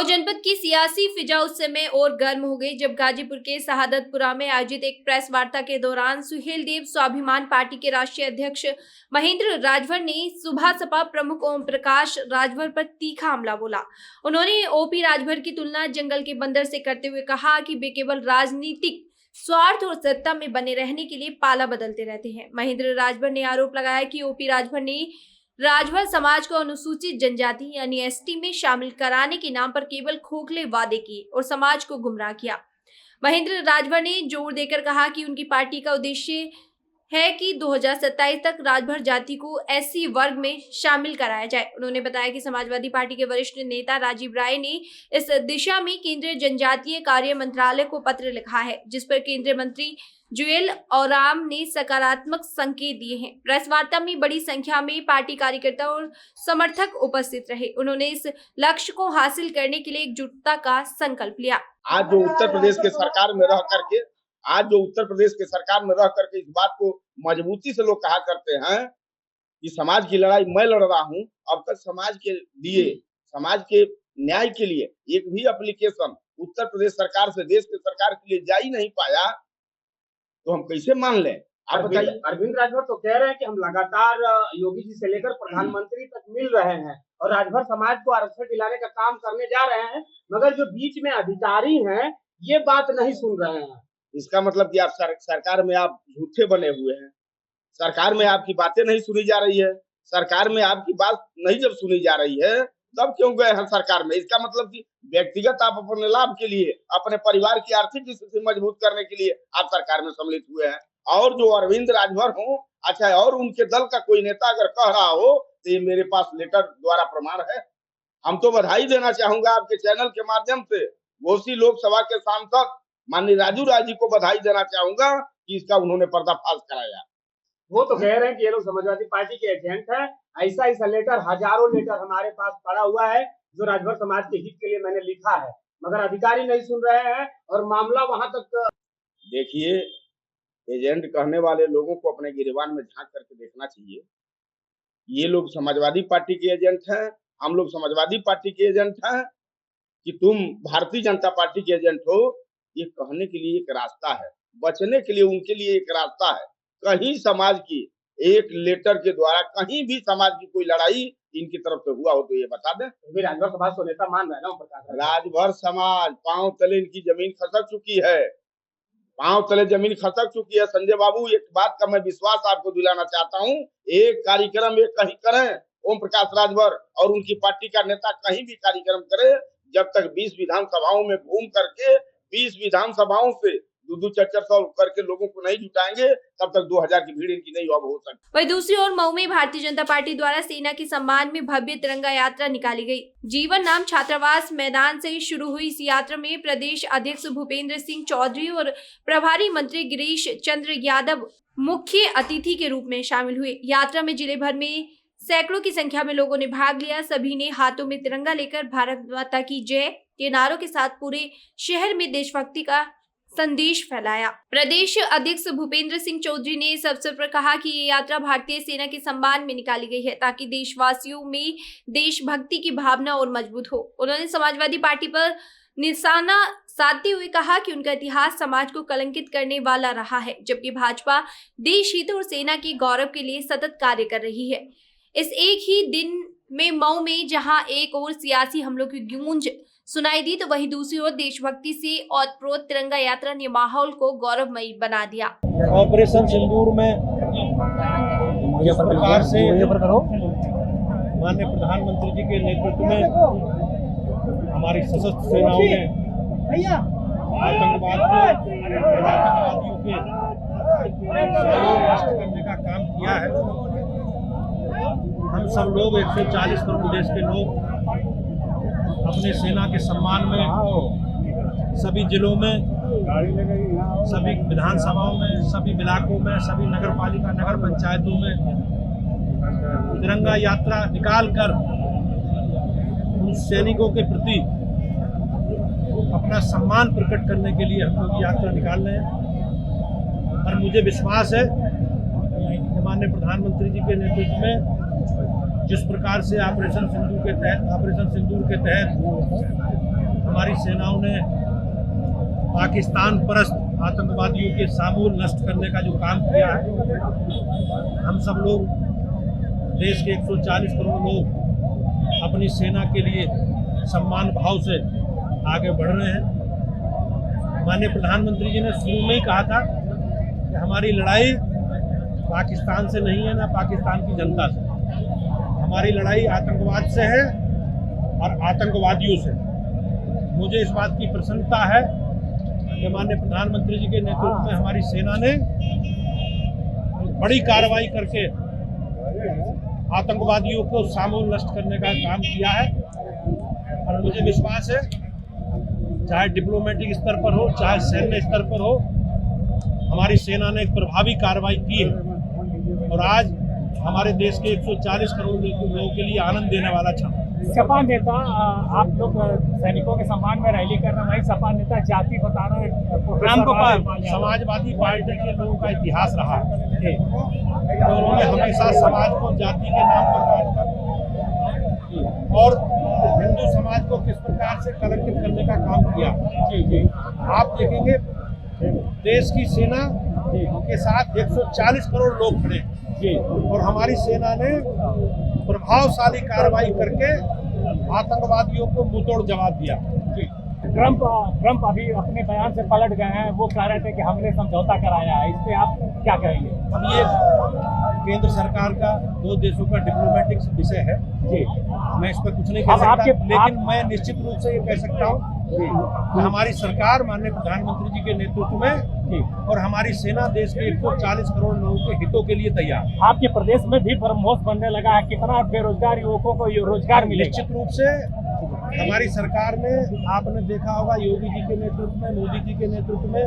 जनपद की सियासी फिजा उस समय और गर्म हो गई जब गाजीपुर के शहादतपुरा में आयोजित एक प्रेस वार्ता के दौरान सुहेल देव स्वाभिमान पार्टी के राष्ट्रीय अध्यक्ष महेंद्र राजभर ने सुबह सपा प्रमुख ओम प्रकाश राजभर पर तीखा हमला बोला। उन्होंने ओपी राजभर की तुलना जंगल के बंदर से करते हुए कहा कि वे केवल राजनीतिक स्वार्थ और सत्ता में बने रहने के लिए पाला बदलते रहते हैं। महेंद्र राजभर ने आरोप लगाया कि ओपी राजभर ने राजभर समाज को अनुसूचित जनजाति यानी एसटी में शामिल कराने के नाम पर केवल खोखले वादे किए और समाज को गुमराह किया। महेंद्र राजभर ने जोर देकर कहा कि उनकी पार्टी का उद्देश्य है कि 2027 तक राजभर जाति को एससी वर्ग में शामिल कराया जाए। उन्होंने बताया कि समाजवादी पार्टी के वरिष्ठ नेता राजीव राय ने इस दिशा में केंद्रीय जनजातीय कार्य मंत्रालय को पत्र लिखा है, जिस पर केंद्रीय मंत्री जुएल ओराम ने सकारात्मक संकेत दिए हैं। प्रेस वार्ता में बड़ी संख्या में पार्टी कार्यकर्ता और समर्थक उपस्थित रहे। उन्होंने इस लक्ष्य को हासिल करने के लिए एकजुटता का संकल्प लिया। आज जो उत्तर प्रदेश के सरकार में रह करके इस बात को मजबूती से लोग कहा करते हैं कि समाज की लड़ाई मैं लड़ रहा हूं। अब तक समाज के लिए, समाज के न्याय के लिए एक भी एप्लीकेशन उत्तर प्रदेश सरकार से देश के सरकार के लिए जा ही नहीं पाया, तो हम कैसे मान लें? आप बताइए। अरविंद राजभर तो कह रहे हैं कि हम लगातार योगी जी से लेकर प्रधानमंत्री तक मिल रहे हैं और राजभर समाज को आरक्षण दिलाने का काम करने जा रहे हैं, मगर जो बीच में अधिकारी हैं ये बात नहीं सुन रहे हैं। इसका मतलब कि आप सरकार में आप झूठे बने हुए हैं। सरकार में आपकी बातें नहीं सुनी जा रही है। सरकार में आपकी बात नहीं जब सुनी जा रही है तब क्यों गए हैं सरकार में? इसका मतलब कि व्यक्तिगत आप अपने लाभ के लिए, अपने परिवार की आर्थिक स्थिति मजबूत करने के लिए आप सरकार में सम्मिलित हुए हैं। और जो अरविंद राजभर हो, अच्छा, और उनके दल का कोई नेता अगर कह रहा हो तो ये मेरे पास लेटर द्वारा प्रमाण है। हम तो बधाई देना चाहूंगा आपके चैनल के माध्यम से घोसी लोकसभा के सांसद माननीय राजू राय जी को बधाई देना चाहूंगा कि इसका उन्होंने पर्दाफाश कराया। वो तो कह रहे हैं कि ये लोग समाजवादी पार्टी के एजेंट हैं। ऐसा लेटर, हजारों लेटर हमारे पास पड़ा हुआ है जो राजभर समाज के हित के लिए मैंने लिखा है, मगर अधिकारी नहीं सुन रहे हैं और मामला वहां तक। देखिए, एजेंट कहने वाले लोगों को अपने गिरबान में झांक करके देखना चाहिए। ये लोग समाजवादी पार्टी के एजेंट हैं, हम लोग समाजवादी पार्टी के एजेंट हैं कि तुम भारतीय जनता पार्टी के एजेंट हो। ये कहने के लिए एक रास्ता है, बचने के लिए उनके लिए एक रास्ता है। कहीं समाज की एक लेटर के द्वारा कहीं भी समाज की कोई लड़ाई इनकी तरफ से हुआ हो तो ये बता दें। राजभर समाज को नेता मान रहे हैं ना? राजभर समाज पांव तले इनकी जमीन खसक चुकी है, पांव तले जमीन खसक चुकी है। संजय बाबू, एक बात का मैं विश्वास आपको दिलाना चाहता हूँ, एक कार्यक्रम एक कहीं करें, ओम प्रकाश राजभर और उनकी पार्टी का नेता कहीं भी कार्यक्रम करे, जब तक 20 विधानसभाओं में घूम करके 20 विधानसभाओं से 2-400 करके लोगों को नहीं जुटाएंगे, तब तक 2000 की भीड़ इनकी नहीं अब हो सकती। वहीं दूसरी ओर मऊ में भारतीय जनता पार्टी द्वारा सेना के सम्मान में भव्य तिरंगा यात्रा निकाली गई। जीवन नाम छात्रावास मैदान से शुरू हुई इस यात्रा में प्रदेश अध्यक्ष भूपेंद्र सिंह चौधरी और प्रभारी मंत्री गिरीश चंद्र यादव मुख्य अतिथि के रूप में शामिल हुए। यात्रा में जिले भर में सैकड़ों की संख्या में लोगों ने भाग लिया। सभी ने हाथों में तिरंगा लेकर भारत माता की जय के नारों के साथ पूरे शहर में देशभक्ति का संदेश फैलाया। प्रदेश अध्यक्ष भूपेंद्र सिंह चौधरी ने इस अवसर पर कहा कि ये यात्रा भारतीय सेना के सम्मान में निकाली गई है ताकि देशवासियों में देशभक्ति की भावना और मजबूत हो। उन्होंने समाजवादी पार्टी पर निशाना साधते हुए कहा कि उनका इतिहास समाज को कलंकित करने वाला रहा है, जबकि भाजपा देश हित और सेना के गौरव के लिए सतत कार्य कर रही है। इस एक ही दिन में मऊ में जहां एक और सियासी हमलों की गूंज सुनाई दी, तो वहीं दूसरी ओर देशभक्ति से ओतप्रोत तिरंगा यात्रा ने माहौल को गौरवमयी बना दिया। ऑपरेशन सिंदूर में जिस प्रकार से माननीय प्रधानमंत्री जी के नेतृत्व में हमारी सशस्त्र सेनाओं ने आतंकवादियों के नष्ट करने का काम किया है, हम सब लोग 140 करोड़ देश के लोग अपने सेना के सम्मान में सभी जिलों में, सभी विधानसभाओं में, सभी इलाकों में, सभी नगर पालिका, नगर पंचायतों में तिरंगा यात्रा निकालकर उन सैनिकों के प्रति अपना सम्मान प्रकट करने के लिए हम लोग यात्रा निकाल रहे हैं। और मुझे विश्वास है कि माननीय प्रधानमंत्री जी के नेतृत्व में जिस प्रकार से ऑपरेशन सिंदूर के तहत सेनाओं ने पाकिस्तान परस्त आतंकवादियों के सामूल नष्ट करने का जो काम किया है, हम सब लोग देश के 140 करोड़ लोग अपनी सेना के लिए सम्मान भाव से आगे बढ़ रहे हैं। माननीय प्रधानमंत्री जी ने शुरू में ही कहा था कि हमारी लड़ाई पाकिस्तान से नहीं है, ना पाकिस्तान की जनता से, हमारी लड़ाई आतंकवाद से है और आतंकवादियों से। मुझे इस बात की प्रसन्नता है कि माननीय प्रधानमंत्री जी के नेतृत्व में हमारी सेना ने बड़ी कार्रवाई करके आतंकवादियों को सामूल नष्ट करने का काम किया है। और मुझे विश्वास है, चाहे डिप्लोमेटिक स्तर पर हो, चाहे सैन्य स्तर पर हो, हमारी सेना ने एक प्रभावी कार्रवाई की है और आज हमारे देश के 140 करोड़ लोगों के लिए आनंद देने वाला क्षण। सपा नेता, आप लोग सैनिकों के सम्मान में रैली कर रहे हैं, वही सपा नेता जाति बता रहे हैं प्रोग्राम को। समाजवादी पार्टी के लोगों का इतिहास रहा है, तो उन्होंने हमेशा समाज को जाति के नाम पर बांटकर और हिंदू समाज को किस प्रकार से कलंकित करने का काम किया। आप देखेंगे देश की सेना के साथ 140 करोड़ लोग खड़े और हमारी सेना ने प्रभावशाली कार्रवाई करके आतंकवादियों को मुंहतोड़ जवाब दिया। ट्रंप अभी अपने बयान से पलट गए हैं, वो कह रहे थे कि हमने समझौता कराया है, इस पे आप क्या कहेंगे? अब ये केंद्र सरकार का दो देशों का डिप्लोमेटिक विषय है जी, मैं इस पर कुछ नहीं कह सकता, लेकिन मैं निश्चित रूप से ये कह सकता हूँ कि हमारी सरकार माननीय प्रधानमंत्री जी के नेतृत्व में और हमारी सेना देश के 140 करोड़ लोगों के हितों के लिए तैयार है। आपके प्रदेश में भी ब्रह्मोस बनने लगा है, कितना बेरोजगार युवकों को रोजगार मिले? निश्चित रूप से हमारी सरकार ने, आपने देखा होगा, योगी जी के नेतृत्व में, मोदी जी के नेतृत्व में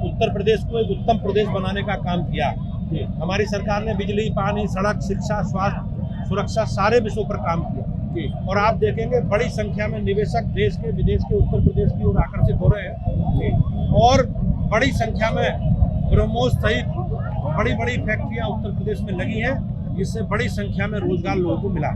उत्तर प्रदेश को एक उत्तम प्रदेश बनाने का काम किया। हमारी सरकार ने बिजली, पानी, सड़क, शिक्षा, स्वास्थ्य, सुरक्षा सारे विषयों पर काम किया और आप देखेंगे बड़ी संख्या में निवेशक देश के विदेश के उत्तर प्रदेश की ओर आकर्षित हो रहे हैं और बड़ी संख्या में ब्रह्मोस सहित बड़ी बड़ी फैक्ट्रियां उत्तर प्रदेश में लगी हैं, जिससे बड़ी संख्या में रोजगार लोगों को मिला।